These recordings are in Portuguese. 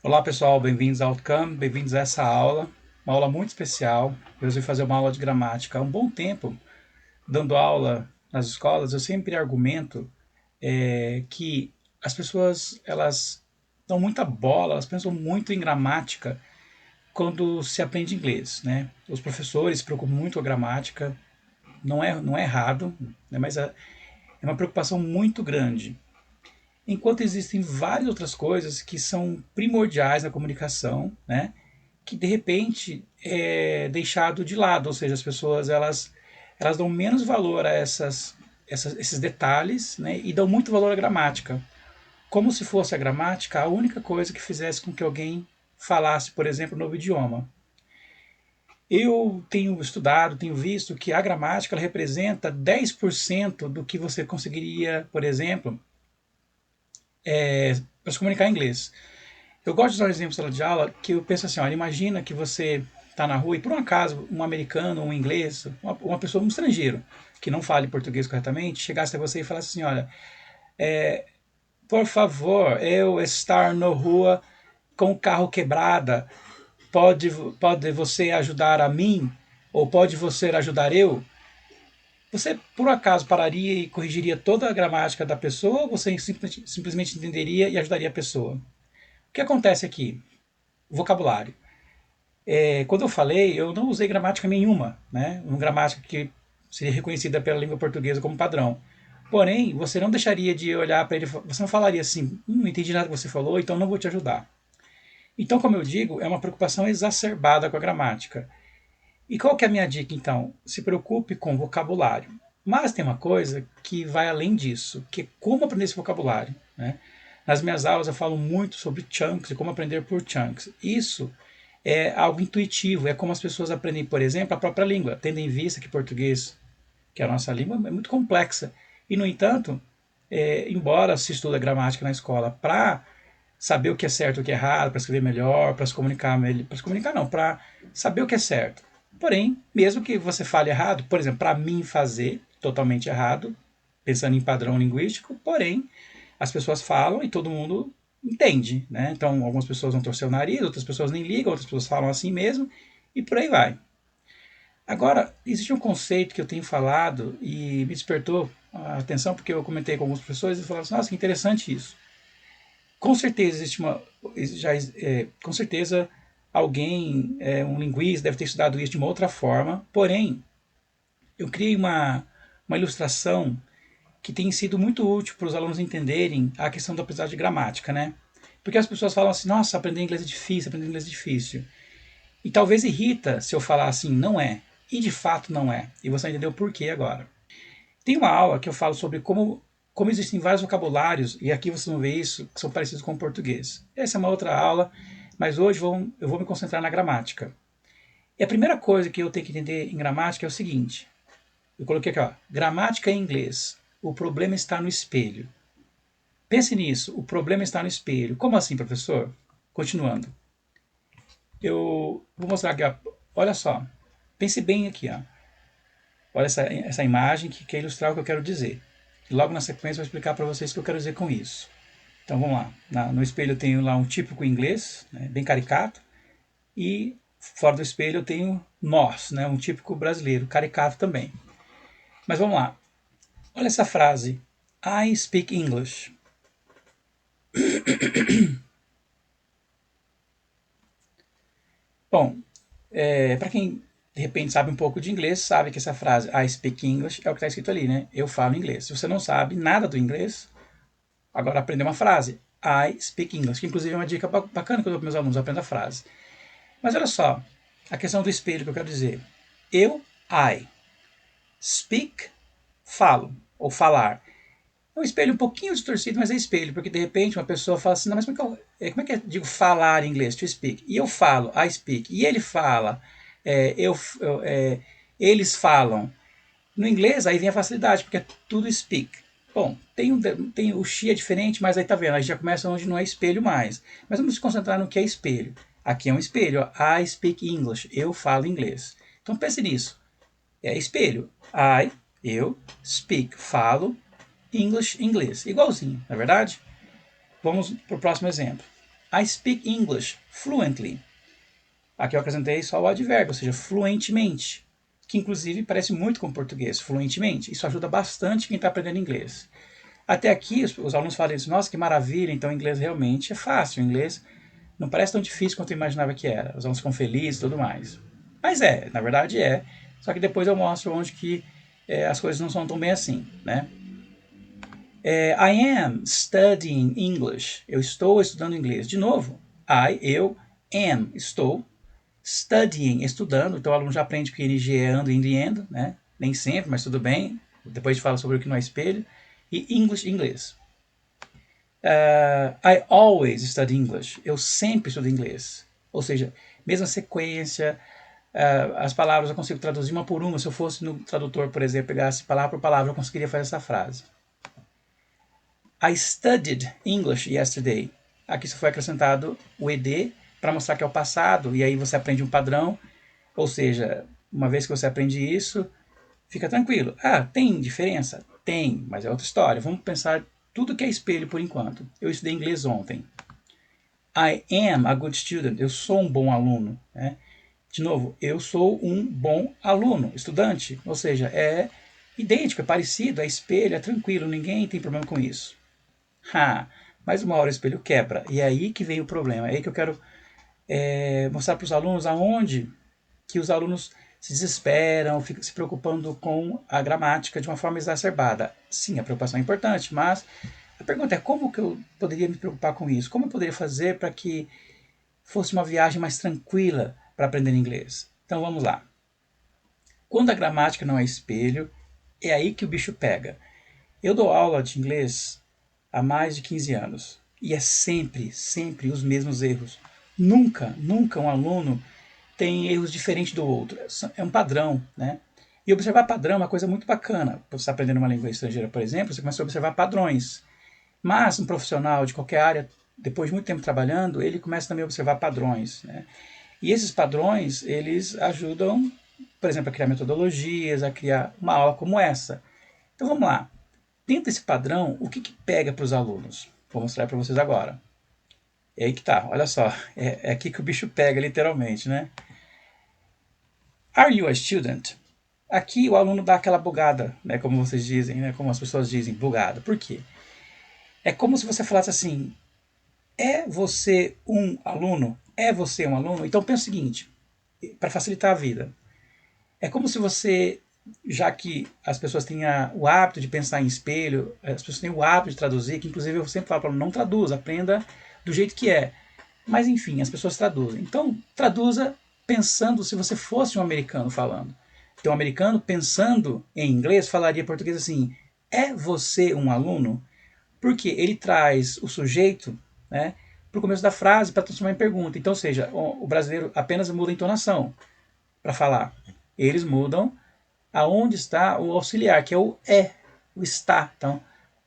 Olá pessoal, bem-vindos ao Outcome, bem-vindos a essa aula, uma aula muito especial. Eu resolvi fazer uma aula de gramática. Há um bom tempo, dando aula nas escolas, eu sempre argumento que as pessoas elas dão muita bola, elas pensam muito em gramática quando se aprende inglês, né? Os professores se preocupam muito com a gramática, não é errado, né? Mas é uma preocupação muito grande. Enquanto existem várias outras coisas que são primordiais na comunicação, né? Que de repente é deixado de lado, ou seja, as pessoas elas dão menos valor a esses detalhes, né, e dão muito valor à gramática, como se fosse a gramática a única coisa que fizesse com que alguém falasse, por exemplo, um novo idioma. Eu tenho estudado, tenho visto que a gramática ela representa 10% do que você conseguiria, por exemplo, para se comunicar em inglês. Eu gosto de usar um exemplo de sala de aula que eu penso assim, olha, imagina que você está na rua e por um acaso um americano, um inglês, uma pessoa, um estrangeiro que não fale português corretamente, chegasse a você e falasse assim, olha, por favor, eu estar na rua com o carro quebrada, pode, pode você ajudar a mim? Ou pode você ajudar eu? Você, por acaso, pararia e corrigiria toda a gramática da pessoa ou você simplesmente entenderia e ajudaria a pessoa? O que acontece aqui? Vocabulário. Quando eu falei, eu não usei gramática nenhuma, né? Uma gramática que seria reconhecida pela língua portuguesa como padrão. Porém, você não deixaria de olhar para ele, você não falaria assim, não entendi nada que você falou, então não vou te ajudar. Então, como eu digo, é uma preocupação exacerbada com a gramática. E qual que é a minha dica, então? Se preocupe com o vocabulário. Mas tem uma coisa que vai além disso, que é como aprender esse vocabulário, né? Nas minhas aulas eu falo muito sobre chunks e como aprender por chunks. Isso é algo intuitivo, é como as pessoas aprendem, por exemplo, a própria língua, tendo em vista que português, que é a nossa língua, é muito complexa. E, no entanto, embora se estuda gramática na escola para saber o que é certo e o que é errado, para escrever melhor, para se comunicar melhor, para se comunicar não, para saber o que é certo. Porém, mesmo que você fale errado, por exemplo, para mim fazer totalmente errado, pensando em padrão linguístico, porém, as pessoas falam e todo mundo entende, né? Então, algumas pessoas vão torcer o nariz, outras pessoas nem ligam, outras pessoas falam assim mesmo, e por aí vai. Agora, existe um conceito que eu tenho falado e me despertou a atenção porque eu comentei com alguns professores e falaram assim, nossa, que interessante isso. Com certeza existe com certeza alguém, um linguista, deve ter estudado isso de uma outra forma, porém, eu criei uma ilustração que tem sido muito útil para os alunos entenderem a questão da aprendizagem de gramática, né? Porque as pessoas falam assim, nossa, aprender inglês é difícil, aprender inglês é difícil. E talvez irrita se eu falar assim, não é. E de fato não é. E você entendeu o porquê agora. Tem uma aula que eu falo sobre como existem vários vocabulários, e aqui vocês vão ver isso, que são parecidos com o português. Essa é uma outra aula, mas hoje eu vou me concentrar na gramática. E a primeira coisa que eu tenho que entender em gramática é o seguinte: eu coloquei aqui, ó, gramática em inglês. O problema está no espelho. Pense nisso, o problema está no espelho. Como assim, professor? Continuando. Eu vou mostrar aqui, ó. Olha só. Pense bem aqui, ó. Olha essa imagem que quer ilustrar o que eu quero dizer. E logo na sequência eu vou explicar para vocês o que eu quero dizer com isso. Então vamos lá. No espelho eu tenho lá um típico inglês, né, bem caricato, e fora do espelho eu tenho nós, né, um típico brasileiro, caricato também. Mas vamos lá. Olha essa frase. I speak English. Bom, para quem de repente sabe um pouco de inglês, sabe que essa frase I speak English é o que está escrito ali, né? Eu falo inglês. Se você não sabe nada do inglês, agora aprenda uma frase. I speak English, que inclusive é uma dica bacana que eu dou para meus alunos, aprenda a frase. Mas olha só, a questão do espelho que eu quero dizer. Eu, I. Speak, falo, ou falar. É um espelho um pouquinho distorcido, mas é espelho, porque de repente uma pessoa fala assim, não, mas como é que eu digo falar em inglês, to speak? E eu falo, I speak. E ele fala, é, eu, eu, é, eles falam. No inglês, aí vem a facilidade, porque é tudo speak. Bom, tem o she é diferente, mas aí tá vendo, aí já começa onde não é espelho mais. Mas vamos se concentrar no que é espelho. Aqui é um espelho, ó. I speak English, eu falo inglês. Então pense nisso. É espelho. Eu, speak, falo, English, inglês. Igualzinho, não é verdade? Vamos para o próximo exemplo. I speak English fluently. Aqui eu acrescentei só o advérbio, ou seja, fluentemente, que inclusive parece muito com o português, fluentemente. Isso ajuda bastante quem está aprendendo inglês. Até aqui os alunos falam isso, nossa, que maravilha, então o inglês realmente é fácil, o inglês não parece tão difícil quanto eu imaginava que era. Os alunos ficam felizes e tudo mais. Mas na verdade é. Só que depois eu mostro onde que as coisas não são tão bem assim, né? I am studying English. Eu estou estudando inglês. De novo, eu, am, estou, studying, estudando. Então o aluno já aprende que ING é ando, indo e endo, né? Nem sempre, mas tudo bem. Depois a gente fala sobre o que não é espelho. E English, inglês. I always study English. Eu sempre estudo inglês. Ou seja, mesma sequência, as palavras eu consigo traduzir uma por uma. Se eu fosse no tradutor, por exemplo, pegasse palavra por palavra, eu conseguiria fazer essa frase. I studied English yesterday. Aqui só foi acrescentado o ed para mostrar que é o passado, e aí você aprende um padrão. Ou seja, uma vez que você aprende isso, fica tranquilo. Tem diferença? Tem, mas é outra história. Vamos pensar tudo que é espelho por enquanto. Eu estudei inglês ontem. I am a good student. Eu sou um bom aluno. Né? De novo, eu sou um bom aluno, estudante. Ou seja, é idêntico, é parecido, é espelho, é tranquilo. Ninguém tem problema com isso. Mas uma hora o espelho quebra. E é aí que vem o problema. É aí que eu quero mostrar para os alunos aonde que os alunos se desesperam, ficam se preocupando com a gramática de uma forma exacerbada. Sim, a preocupação é importante, mas a pergunta é como que eu poderia me preocupar com isso? Como eu poderia fazer para que fosse uma viagem mais tranquila para aprender inglês? Então vamos lá. Quando a gramática não é espelho, é aí que o bicho pega. Eu dou aula de inglês há mais de 15 anos e é sempre, sempre os mesmos erros. Nunca, nunca um aluno tem erros diferentes do outro. É um padrão, né? E observar padrão é uma coisa muito bacana. Você está aprendendo uma língua estrangeira, por exemplo, você começa a observar padrões. Mas um profissional de qualquer área, depois de muito tempo trabalhando, ele começa também a observar padrões, né? E esses padrões, eles ajudam, por exemplo, a criar metodologias, a criar uma aula como essa. Então vamos lá. Dentro desse padrão, o que pega para os alunos? Vou mostrar para vocês agora. É aí que tá, olha só. É aqui que o bicho pega, literalmente, né? Are you a student? Aqui o aluno dá aquela bugada, né? Como vocês dizem, né? Como as pessoas dizem, bugada. Por quê? É como se você falasse assim, é você um aluno? É você um aluno? Então pensa o seguinte, para facilitar a vida. É como se você, já que as pessoas têm o hábito de pensar em espelho, as pessoas têm o hábito de traduzir, que inclusive eu sempre falo para não traduza, aprenda do jeito que é. Mas enfim, as pessoas traduzem. Então, traduza pensando se você fosse um americano falando. Então, um americano pensando em inglês falaria português assim: é você um aluno? Porque ele traz o sujeito, né, para o começo da frase para transformar em pergunta. Então, ou seja, o brasileiro apenas muda a entonação para falar. Eles mudam aonde está o auxiliar, que é o o está. Então,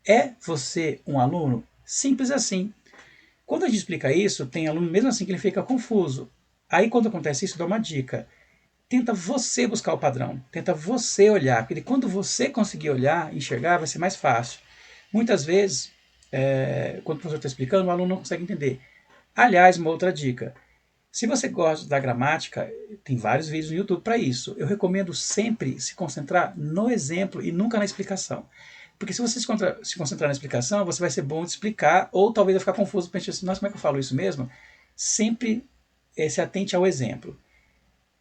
é você um aluno? Simples assim. Quando a gente explica isso, tem aluno mesmo assim que ele fica confuso. Aí quando acontece isso, dá uma dica. Tenta você buscar o padrão. Tenta você olhar. Porque quando você conseguir olhar, enxergar, vai ser mais fácil. Muitas vezes, quando o professor está explicando, o aluno não consegue entender. Aliás, uma outra dica. Se você gosta da gramática, tem vários vídeos no YouTube para isso. Eu recomendo sempre se concentrar no exemplo e nunca na explicação. Porque se você se concentrar na explicação, você vai ser bom de explicar, ou talvez vai ficar confuso, pensando assim, nossa, como é que eu falo isso mesmo? Sempre se atente ao exemplo.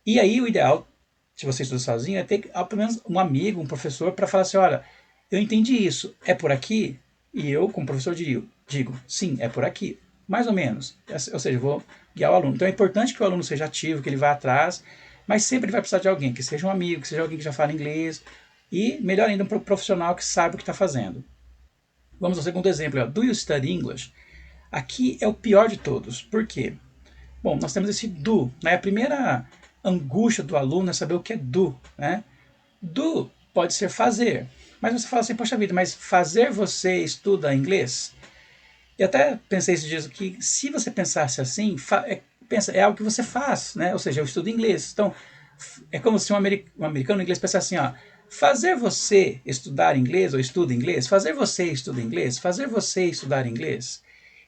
E aí o ideal, se você estuda sozinho, é ter pelo menos um amigo, um professor, para falar assim, olha, eu entendi isso, é por aqui? E eu, como professor, digo, sim, é por aqui. Mais ou menos. Ou seja, eu vou guiar o aluno. Então é importante que o aluno seja ativo, que ele vá atrás, mas sempre ele vai precisar de alguém, que seja um amigo, que seja alguém que já fala inglês, e melhor ainda, um profissional que saiba o que está fazendo. Vamos ao segundo exemplo. Do you study English? Aqui é o pior de todos. Por quê? Bom, nós temos esse do. Né? A primeira angústia do aluno é saber o que é do. Né? Do pode ser fazer. Mas você fala assim, poxa vida, mas fazer você estuda inglês? E até pensei esses dias que se você pensasse assim, é algo que você faz, né? Ou seja, eu estudo inglês. Então, é como se um americano inglês pensasse assim, ó, fazer você estudar inglês ou estuda inglês, fazer você estuda inglês, fazer você estudar inglês.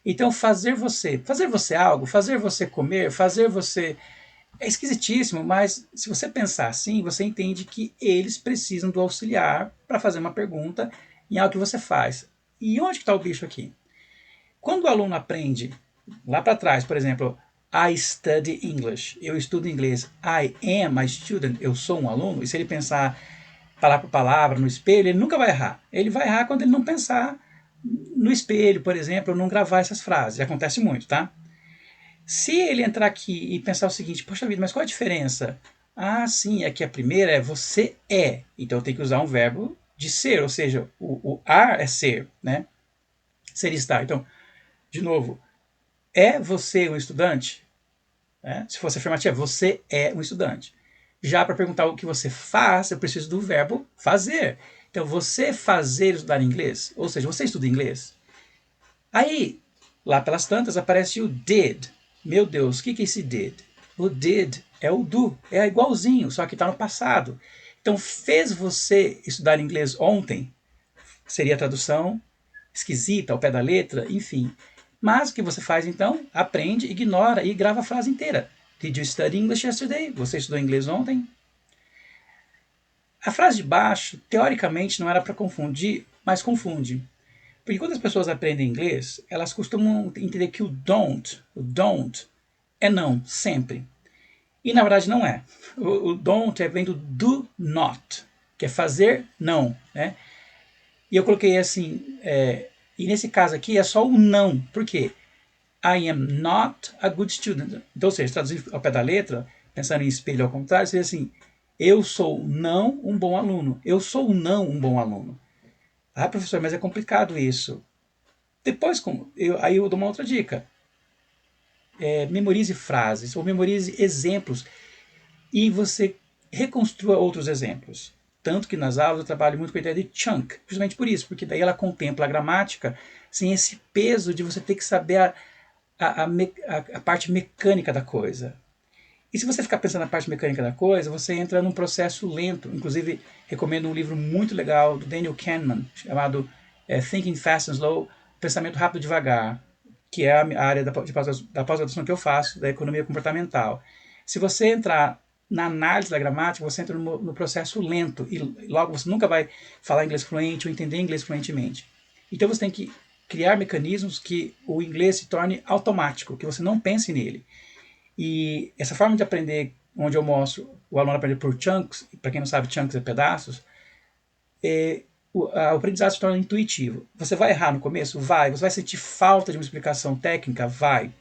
Então, fazer você algo, fazer você comer, fazer você... É esquisitíssimo, mas se você pensar assim, você entende que eles precisam do auxiliar para fazer uma pergunta em algo que você faz. E onde está o bicho aqui? Quando o aluno aprende lá para trás, por exemplo, I study English, eu estudo inglês, I am a student, eu sou um aluno, e se ele pensar palavra por palavra no espelho, ele nunca vai errar. Ele vai errar quando ele não pensar no espelho, por exemplo, ou não gravar essas frases. Acontece muito, tá? Se ele entrar aqui e pensar o seguinte, poxa vida, mas qual a diferença? Ah, sim, é que a primeira é você é. Então eu tenho que usar um verbo de ser, ou seja, o are é ser, né? Ser e estar. Então, de novo, é você um estudante? Né? Se fosse afirmativa, você é um estudante. Já para perguntar o que você faz, eu preciso do verbo fazer. Então, você fazer estudar inglês, ou seja, você estuda inglês. Aí, lá pelas tantas, aparece o did. Meu Deus, o que é esse did? O did é o do, é igualzinho, só que está no passado. Então, fez você estudar inglês ontem? Seria a tradução esquisita, ao pé da letra, enfim. Mas o que você faz então? Aprende, ignora e grava a frase inteira. Did you study English yesterday? Você estudou inglês ontem? A frase de baixo, teoricamente, não era para confundir, mas confunde. Porque quando as pessoas aprendem inglês, elas costumam entender que o don't é não, sempre. E na verdade não é. O don't vem do do not, que é fazer não, né? E eu coloquei assim, e nesse caso aqui é só o não. Por quê? I am not a good student. Então, ou seja, traduzir ao pé da letra, pensando em espelho ao contrário, seria assim, eu sou não um bom aluno. Eu sou não um bom aluno. Ah, professor, mas é complicado isso. Depois, aí eu dou uma outra dica. Memorize frases ou memorize exemplos e você reconstrua outros exemplos. Tanto que nas aulas eu trabalho muito com a ideia de chunk, justamente por isso, porque daí ela contempla a gramática sem esse peso de você ter que saber a parte mecânica da coisa. E se você ficar pensando na parte mecânica da coisa, você entra num processo lento. Inclusive, recomendo um livro muito legal do Daniel Kahneman, chamado Thinking Fast and Slow, Pensamento Rápido e Devagar, que é a área da pós-graduação que eu faço, da economia comportamental. Se você entrar na análise da gramática, você entra no processo lento e logo você nunca vai falar inglês fluente ou entender inglês fluentemente. Então você tem que criar mecanismos que o inglês se torne automático, que você não pense nele. E essa forma de aprender, onde eu mostro o aluno aprender por chunks, para quem não sabe, chunks é pedaços, o aprendizado se torna intuitivo. Você vai errar no começo? Vai. Você vai sentir falta de uma explicação técnica? Vai.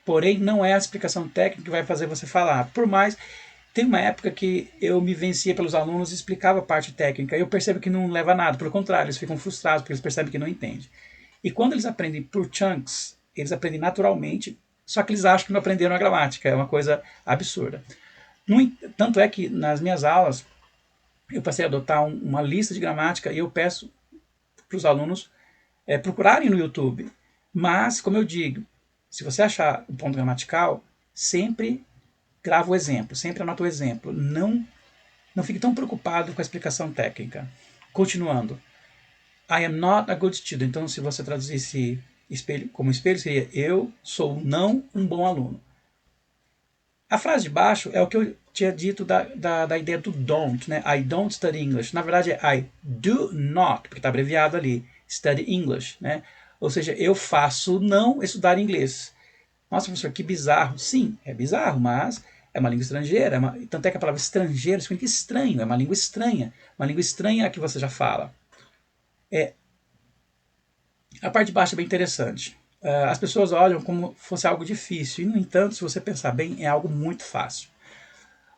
Porém, não é a explicação técnica que vai fazer você falar. Por mais... Tem uma época que eu me vencia pelos alunos e explicava a parte técnica. E eu percebo que não leva a nada. Pelo contrário, eles ficam frustrados porque eles percebem que não entendem. E quando eles aprendem por chunks, eles aprendem naturalmente, só que eles acham que não aprenderam a gramática. É uma coisa absurda. Tanto é que nas minhas aulas eu passei a adotar uma lista de gramática e eu peço para os alunos procurarem no YouTube. Mas, como eu digo, se você achar o ponto gramatical, sempre grava o exemplo, sempre anota o exemplo. Não fique tão preocupado com a explicação técnica. Continuando. I am not a good student. Então, se você traduzisse como espelho, seria eu sou não um bom aluno. A frase de baixo é o que eu tinha dito da ideia do don't, né? I don't study English. Na verdade é I do not, porque está abreviado ali, study English, né? Ou seja, eu faço não estudar inglês. Nossa, professor, que bizarro. Sim, é bizarro, mas é uma língua estrangeira. Tanto é que a palavra estrangeiro significa estranho, é uma língua estranha. Uma língua estranha que você já fala. A parte de baixo é bem interessante. As pessoas olham como fosse algo difícil, e no entanto, se você pensar bem, é algo muito fácil.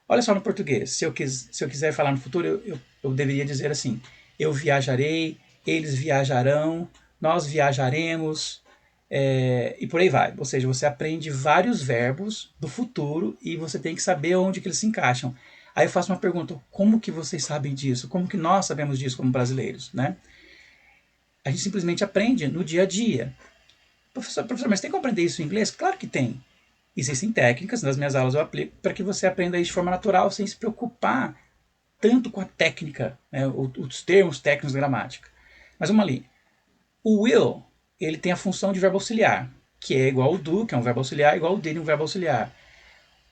Olha só no português, se eu quiser falar no futuro, eu deveria dizer assim, eu viajarei, eles viajarão, nós viajaremos, e por aí vai. Ou seja, você aprende vários verbos do futuro e você tem que saber onde que eles se encaixam. Aí eu faço uma pergunta, como que vocês sabem disso? Como que nós sabemos disso como brasileiros, né? A gente simplesmente aprende no dia a dia. Professor, mas tem que aprender isso em inglês? Claro que tem. Existem técnicas, nas minhas aulas eu aplico, para que você aprenda isso de forma natural, sem se preocupar tanto com a técnica, né, os termos técnicos da gramática. Mas vamos ali. O will, ele tem a função de verbo auxiliar. que é igual ao do, que é um verbo auxiliar, igual ao dele, um verbo auxiliar.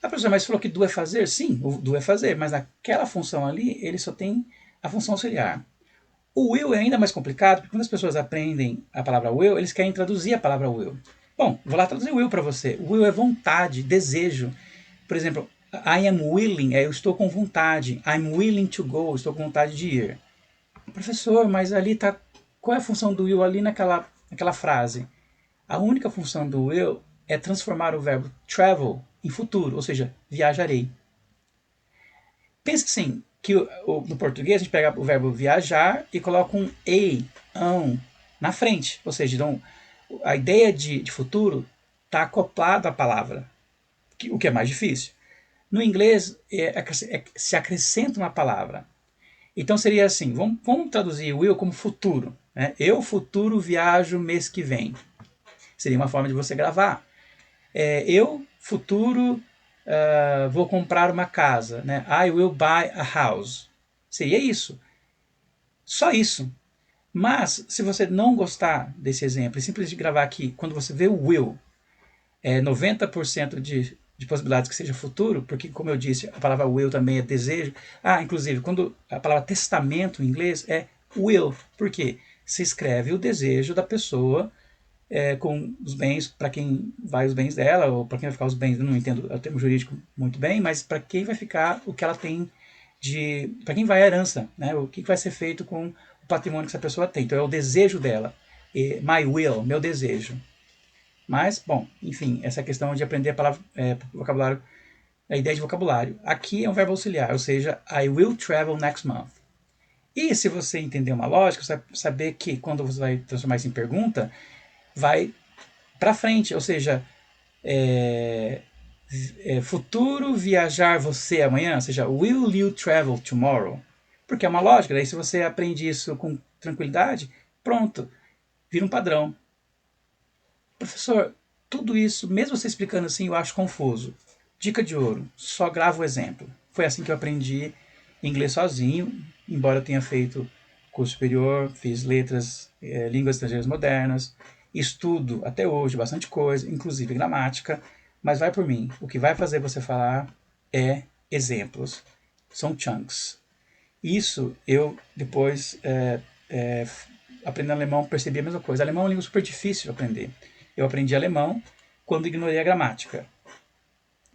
A professora, mas falou que do é fazer? Sim, o do é fazer, mas naquela função ali, ele só tem a função auxiliar. O will é ainda mais complicado, porque quando as pessoas aprendem a palavra will, eles querem traduzir a palavra will. Bom, vou lá traduzir will para você. Will é vontade, desejo. Por exemplo, I am willing, eu estou com vontade. I'm willing to go, estou com vontade de ir. Professor, mas ali tá. Qual é a função do will ali naquela frase? A única função do will é transformar o verbo travel em futuro, ou seja, viajarei. Pensa assim, que no português a gente pega o verbo viajar e coloca um ei, na frente. Ou seja, então, a ideia de futuro está acoplada à palavra, o que é mais difícil. No inglês, se acrescenta uma palavra. Então seria assim, vamos traduzir will como futuro. Né? Eu, futuro, viajo mês que vem. Seria uma forma de você gravar. Eu, futuro, vou comprar uma casa. Né? I will buy a house. Seria isso. Só isso. Mas, se você não gostar desse exemplo e simplesmente gravar aqui, quando você vê o will, 90% de possibilidades que seja futuro, porque, como eu disse, a palavra will também é desejo. Inclusive, quando a palavra testamento em inglês é will. Por quê? Se escreve o desejo da pessoa com os bens, para quem vai os bens dela, ou para quem vai ficar os bens, eu não entendo o termo jurídico muito bem, mas para quem vai ficar o que ela tem para quem vai a herança, né? O que vai ser feito com o patrimônio que essa pessoa tem. Então é o desejo dela. My will, meu desejo. Mas, bom, enfim, essa questão de aprender a palavra, vocabulário, a ideia de vocabulário. Aqui é um verbo auxiliar, ou seja, I will travel next month. E se você entender uma lógica, você vai saber que quando você vai transformar isso em pergunta, vai para frente, ou seja, futuro viajar você amanhã, ou seja, will you travel tomorrow? Porque é uma lógica, daí se você aprende isso com tranquilidade, pronto, vira um padrão. Professor, tudo isso, mesmo você explicando assim, eu acho confuso. Dica de ouro, só grava o exemplo. Foi assim que eu aprendi inglês sozinho, embora eu tenha feito curso superior, fiz letras, línguas estrangeiras modernas, estudo até hoje bastante coisa, inclusive gramática, mas vai por mim. O que vai fazer você falar é exemplos, são chunks. Isso eu depois, aprendendo alemão, percebi a mesma coisa. Alemão é uma língua super difícil de aprender. Eu aprendi alemão quando ignorei a gramática.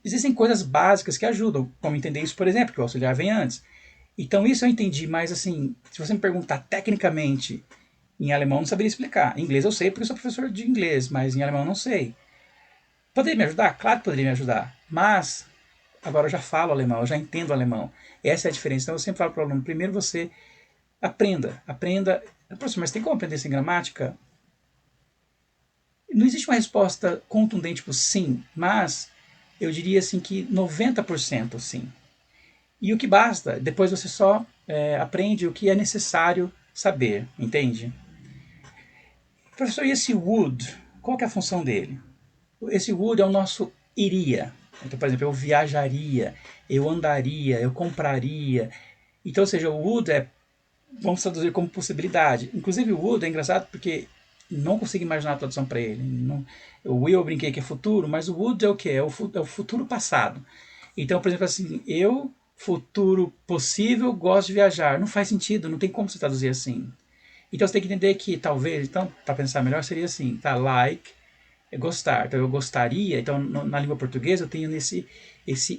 Existem coisas básicas que ajudam, como entender isso, por exemplo, que o auxiliar vem antes. Então isso eu entendi, mas assim, se você me perguntar tecnicamente em alemão, eu não saberia explicar. Em inglês eu sei porque eu sou professor de inglês, mas em alemão eu não sei. Poderia me ajudar? Claro que poderia me ajudar. Mas agora eu já falo alemão, eu já entendo alemão. Essa é a diferença. Então eu sempre falo para o aluno, primeiro você aprenda. Professor, mas tem como aprender sem gramática? Não existe uma resposta contundente para o sim, mas eu diria assim que 90% sim. E o que basta, depois você só aprende o que é necessário saber, entende? Professor, e esse would? Qual que é a função dele? Esse would é o nosso iria. Então, por exemplo, eu viajaria, eu andaria, eu compraria. Então, ou seja, o would vamos traduzir como possibilidade. Inclusive o would é engraçado porque não consigo imaginar a tradução para ele. Não, o will eu brinquei que é futuro, mas o would é o que? É o futuro passado. Então, por exemplo, assim, eu, futuro possível, gosto de viajar. Não faz sentido, não tem como se traduzir assim. Então você tem que entender que talvez, então, para pensar melhor, seria assim, tá? Like, é gostar. Então eu gostaria, então na língua portuguesa eu tenho esse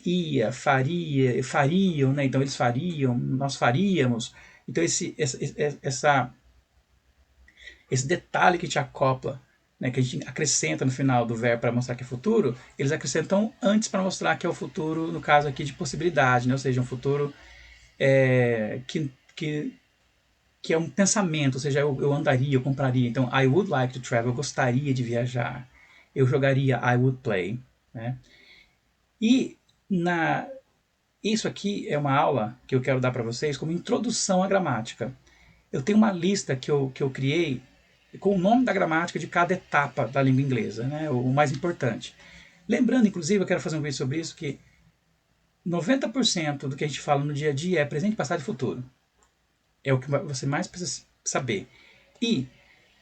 ia, faria, fariam, né? Então eles fariam, nós faríamos. Então esse detalhe que te acopla, né, que a gente acrescenta no final do verbo para mostrar que é futuro, eles acrescentam antes para mostrar que é o futuro, no caso aqui, de possibilidade, né? Ou seja, um futuro que é um pensamento, ou seja, eu andaria, eu compraria. Então, I would like to travel, eu gostaria de viajar. Eu jogaria I would play. Né? E isso aqui é uma aula que eu quero dar para vocês como introdução à gramática. Eu tenho uma lista que eu criei com o nome da gramática de cada etapa da língua inglesa, né? O mais importante. Lembrando, inclusive, eu quero fazer um vídeo sobre isso, que 90% do que a gente fala no dia a dia é presente, passado e futuro. É o que você mais precisa saber. E,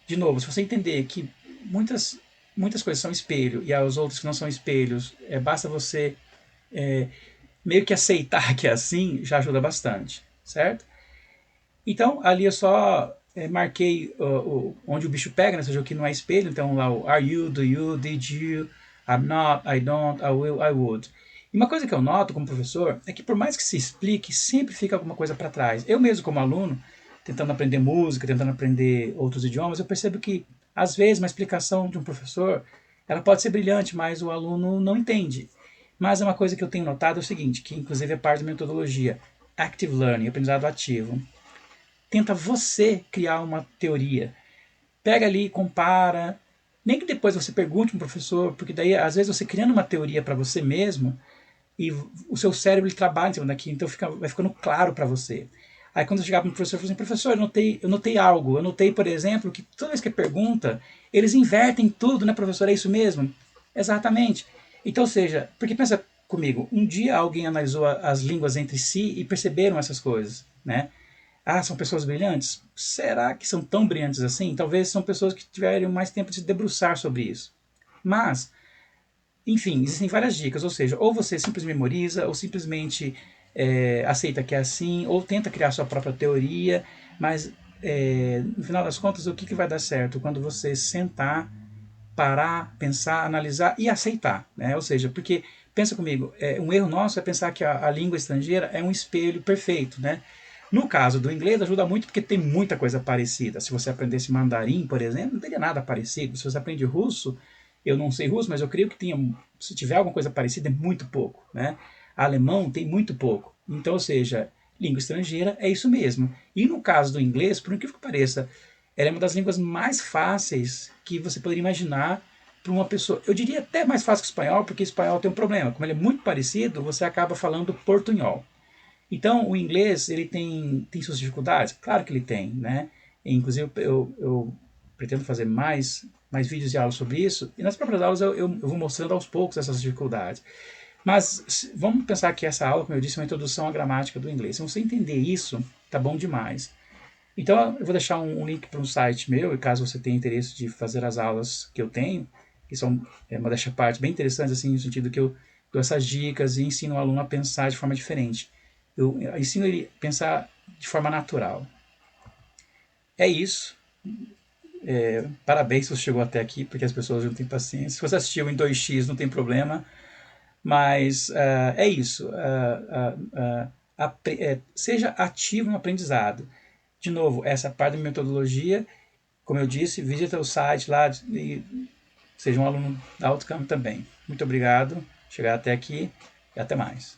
de novo, se você entender que muitas muitas coisas são espelho e as outras que não são espelhos, basta você meio que aceitar que é assim, já ajuda bastante, certo? Então, ali eu só marquei onde o bicho pega, né? Ou seja, o que não é espelho. Então, lá o are you, do you, did you, I'm not, I don't, I will, I would. E uma coisa que eu noto como professor é que por mais que se explique, sempre fica alguma coisa para trás. Eu mesmo como aluno, tentando aprender música, tentando aprender outros idiomas, eu percebo que às vezes uma explicação de um professor, ela pode ser brilhante, mas o aluno não entende. Mas é uma coisa que eu tenho notado é o seguinte, que inclusive é parte da metodologia, active learning, aprendizado ativo. Tenta você criar uma teoria. Pega ali, compara. Nem que depois você pergunte para um professor, porque daí às vezes você criando uma teoria para você mesmo e o seu cérebro ele trabalha em cima daquilo, então vai ficando claro para você. Aí quando eu chegava para o professor, eu falei assim, professor, eu notei algo. Eu notei, por exemplo, que toda vez que pergunta, eles invertem tudo, né, professor? É isso mesmo? Exatamente. Então, ou seja, porque pensa comigo, um dia alguém analisou as línguas entre si e perceberam essas coisas, né? Ah, são pessoas brilhantes? Será que são tão brilhantes assim? Talvez são pessoas que tiveram mais tempo de se debruçar sobre isso. Mas, enfim, existem várias dicas, ou seja, ou você simplesmente memoriza, ou simplesmente aceita que é assim, ou tenta criar sua própria teoria, mas no final das contas, o que vai dar certo? Quando você sentar, parar, pensar, analisar e aceitar, né? Ou seja, porque, pensa comigo, um erro nosso é pensar que a língua estrangeira é um espelho perfeito, né? No caso do inglês, ajuda muito porque tem muita coisa parecida. Se você aprendesse mandarim, por exemplo, não teria nada parecido. Se você aprende russo, eu não sei russo, mas eu creio que tenha, se tiver alguma coisa parecida, é muito pouco, né? Alemão tem muito pouco. Então, ou seja, língua estrangeira é isso mesmo. E no caso do inglês, por incrível que pareça, ela é uma das línguas mais fáceis que você poderia imaginar para uma pessoa. Eu diria até mais fácil que o espanhol, porque o espanhol tem um problema. Como ele é muito parecido, você acaba falando portunhol. Então, o inglês, ele tem suas dificuldades? Claro que ele tem, né? Inclusive, eu pretendo fazer mais vídeos e aulas sobre isso, e nas próprias aulas eu vou mostrando aos poucos essas dificuldades. Mas vamos pensar que essa aula, como eu disse, é uma introdução à gramática do inglês. Se você entender isso, tá bom demais. Então, eu vou deixar um link para um site meu, e caso você tenha interesse de fazer as aulas que eu tenho, que são, modéstia à parte, bem interessantes, assim, no sentido que eu dou essas dicas e ensino o aluno a pensar de forma diferente. Eu ensino ele a pensar de forma natural. É isso. Parabéns se você chegou até aqui, porque as pessoas não têm paciência. Se você assistiu em 2x, não tem problema. Mas é isso. Seja ativo no aprendizado. De novo, essa parte da metodologia, como eu disse, visita o site lá e seja um aluno da Outcome também. Muito obrigado. Chegar até aqui e até mais.